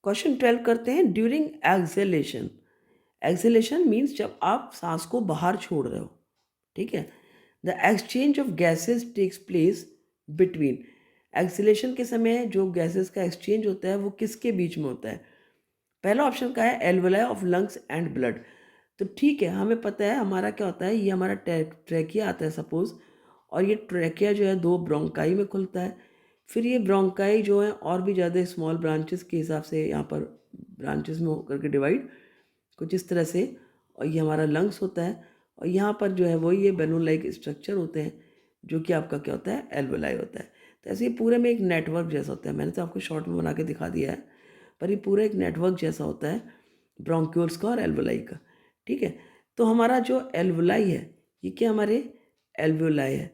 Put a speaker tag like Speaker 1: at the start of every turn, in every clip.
Speaker 1: Question 12 करते हैं, during acceleration. Acceleration means जब आप सांस को बाहर छोड़ रहे हो, ठीक है। The exchange of gases takes place between. Acceleration के समय जो गैसेस का एक्सचेंज होता है वो किसके बीच में होता है? पहला ऑप्शन का है alveoli of lungs and blood. तो ठीक है, हमें पता है हमारा क्या होता है, ये हमारा ट्रैकिया आता है सपोज, और ये ट्रैकिया जो है दो ब्रोंकाई में खुलता है। फिर ये ब्रोंकाई जो है और भी ज़्यादा स्मॉल ब्रांचेस के हिसाब से यहाँ पर ब्रांचेस में होकर के डिवाइड कुछ इस तरह से, और ये हमारा लंग्स होता है। और यहाँ पर जो है वही ये बैलून लाइक स्ट्रक्चर होते हैं जो कि आपका क्या होता है, एल्वोलाई होता है। तो ऐसे ही पूरे में एक नेटवर्क जैसा होता है, मैंने तो आपको शॉर्ट में बना के दिखा दिया है, पर ये पूरा एक नेटवर्क जैसा होता है ब्रोंक्यूल्स का और एल्वोलाई का, ठीक है। तो हमारा जो एल्वोलाई है ये क्या, हमारे एल्वोलाई है।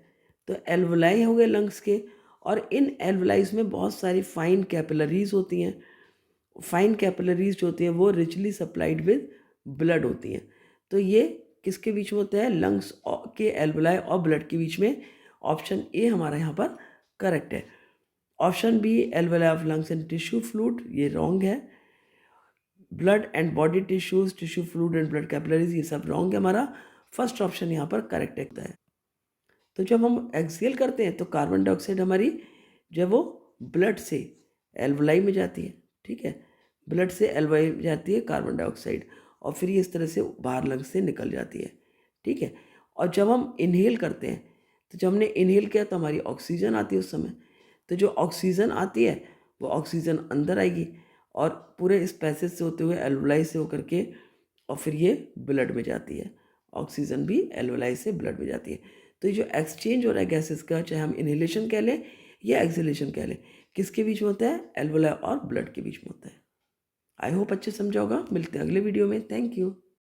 Speaker 1: तो एल्वोलाई हो गए लंग्स के, और इन एल्वोलाइज में बहुत सारी फाइन कैपिलरीज होती हैं। फाइन कैपिलरीज जो होती हैं वो रिचली सप्लाइड विद ब्लड होती हैं। तो ये किसके बीच में होता है, लंग्स के एल्वोलाई और ब्लड के बीच में। ऑप्शन ए हमारा यहाँ पर करेक्ट है। Option B alveoli of lungs and tissue fluid, ये रॉन्ग है। Blood and body tissues, tissue fluid and blood capillaries, ये सब रॉन्ग है। हमारा फर्स्ट ऑप्शन यहाँ पर करेक्ट है। तो जब हम एक्सहेल करते हैं तो कार्बन डाइऑक्साइड हमारी जब वो ब्लड से एल्वोलाई में जाती है, ठीक है, ब्लड से एल्वोलाई में जाती है कार्बन डाइऑक्साइड, और फिर ये इस तरह से बाहर लंग्स से निकल जाती है, ठीक है। और जब हम इनहेल करते हैं, तो जब हमने इनहेल किया तो हमारी ऑक्सीजन आती है उस समय। तो जो ऑक्सीजन आती है वो ऑक्सीजन अंदर आएगी और पूरे इस पैसेज से होते हुए एल्वोलाई से होकर के, और फिर ये ब्लड में जाती है। ऑक्सीजन भी एल्वोलाई से ब्लड में जाती है। तो ये जो एक्सचेंज हो रहा है गैसेस का, चाहे हम इनहेलेशन कह लें या एक्सहेलेशन कह लें, किसके बीच में होता है, एल्वोलाई और ब्लड के बीच में होता है। आई होप अच्छे समझा होगा। मिलते हैं अगले वीडियो में। Thank you.